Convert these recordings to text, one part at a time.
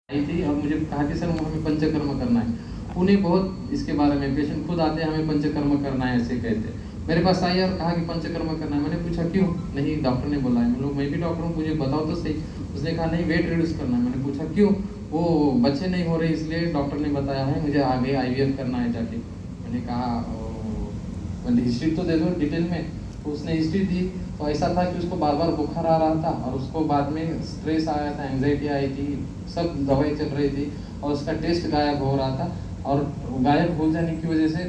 आई थी और मुझे कहा कि सर हमें पंचकर्म करना है। उन्हें बहुत इसके बारे में पेशेंट खुद आते हैं, हमें पंचकर्म करना है ऐसे कहते हैं। मेरे पास आई और कहा कि पंचकर्म करना है। मैंने पूछा क्यों? नहीं डॉक्टर ने बोला है। मैं भी डॉक्टर हूँ, मुझे बताओ तो सही। उसने कहा नहीं वेट रिड्यूस करना है। मैंने पूछा क्यों? वो बच्चे नहीं हो रहे इसलिए डॉक्टर ने बताया है, मुझे आगे IVF करना है जाके। मैंने कहा हिस्ट्री तो दे दो डिटेल में। तो उसने हिस्ट्री दी तो ऐसा था कि उसको बार बार बुखार आ रहा था और उसको बाद में स्ट्रेस आया था, एंग्जाइटी आई थी, सब दवाई चल रही थी और उसका टेस्ट गायब हो रहा था। और गायब हो जाने की वजह से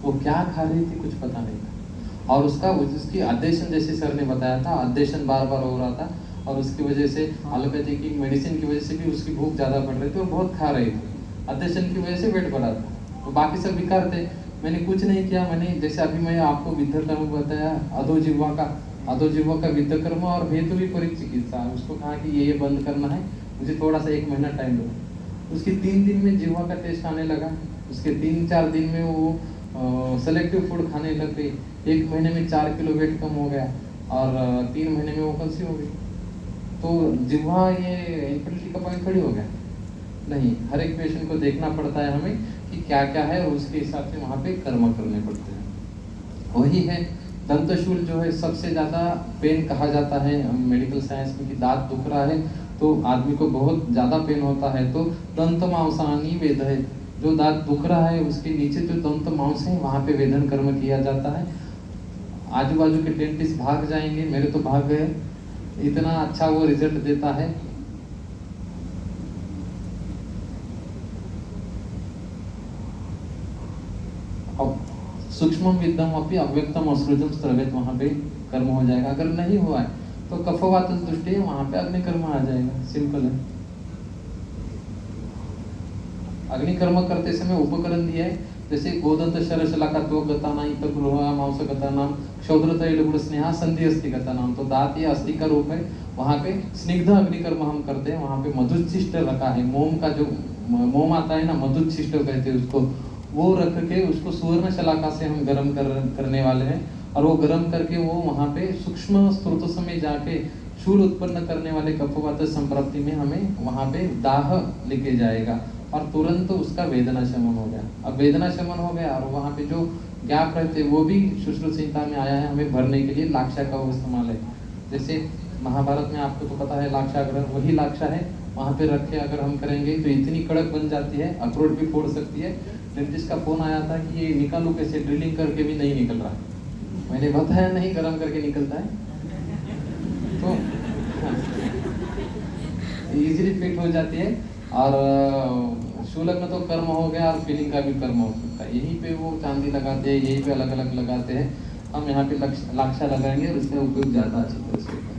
वो क्या खा रही थी कुछ पता नहीं था। और उसकी अध्ययन जैसे सर ने बताया था, अध्ययन बार बार हो रहा था और उसकी वजह से एलोपैथी की मेडिसिन की वजह से भी उसकी भूख ज़्यादा बढ़ रही थी और बहुत खा रही थी। अध्ययन की वजह से वेट बढ़ा था। तो बाकी सब बेकार थे। मैंने कुछ नहीं किया। मैंने जैसे अभी मैं आपको विद्धकर्म बताया, अधोजीवा का विद्धकर्म और हेतु भी परिचिकित्सा, उसको कहा कि ये बंद करना है, मुझे थोड़ा सा 1 महीना टाइम दो। उसके 3 दिन में जीवा का टेस्ट आने लगा। उसके 3-4 दिन में वो सेलेक्टिव फूड खाने लग गई। 1 महीने में 4 किलो वेट कम हो गया और 3 महीने में वो कंसीव हो गई। तो जिह्वा ये इनफर्टिलिटी का पॉइंट थोड़ी हो गया। नहीं, हर एक पेशेंट को देखना पड़ता है हमें कि क्या क्या है और उसके हिसाब से वहाँ पे कर्म करने पड़ते हैं। वही है दंतशूल जो है सबसे ज़्यादा पेन कहा जाता है मेडिकल साइंस में कि दांत दुख रहा है तो आदमी को बहुत ज़्यादा पेन होता है तो दंत मांसानी वेद है। जो दांत दुख रहा है उसके नीचे जो दंत मांस है वहाँ पे वेदन कर्म किया जाता है। आजू बाजू के डेंटिस्ट भाग जाएंगे, मेरे तो भाग गए, इतना अच्छा वो रिजल्ट देता है। सूक्ष्म विद्यम अपनी अव्यक्तम असृजम स्त्रवित वहाँ पे कर्म हो जाएगा। अगर नहीं हुआ है तो कफवात दृष्टि है, वहाँ पे अग्निकर्म आ जाएगा। सिंपल है। अग्निकर्म करते समय उपकरण दिया है, जैसे गोदंत शरशला का तो गताना गृह मांस गतानाम क्षौद्र तैल गुण स्नेहा संधि अस्थि गतानाम। तो दांत ये अस्थि का रूप है। वहाँ पे स्निग्ध अग्निकर्म हम करते हैं। वहाँ पे मधुच्छिष्ट रखा है, मोम का जो मोम आता है ना, मधुच्छिष्ट कहते हैं उसको, वो रख के उसको सुवर्ण शलाका से हम गर्म करने वाले हैं। और वो गर्म करके वो वहाँ पे सूक्ष्म स्रोतों में जाके शूल उत्पन्न करने वाले कफवात संप्राप्ति में हमें वहाँ पे दाह लेके जाएगा और तुरंत उसका वेदना शमन हो गया। अब वेदना शमन हो गया और वहाँ पे जो गैप रहते वो भी सुश्रुत संहिता में आया है हमें भरने के लिए। लाक्षा का वो इस्तेमाल है। जैसे महाभारत में आपको तो पता है लाक्षाग्रह, वही लाक्षा है। वहाँ पे रख के अगर हम करेंगे तो इतनी कड़क बन जाती है, अखरोट भी फोड़ सकती है। डेंटिस्ट का फोन आया था कि ये निकालो कैसे, ड्रिलिंग करके भी नहीं निकल रहा। मैंने बताया नहीं, गर्म करके निकलता है। तो इजीली फिट हो जाती है। और शूलक में तो कर्म हो गया और फीलिंग का भी कर्म हो सकता है। यहीं पे वो चांदी लगाते हैं, यहीं पे अलग अलग लगाते हैं। हम यहाँ पे लाक्षा लगाएंगे और इसका उपयोग ज़्यादा अच्छी तरह से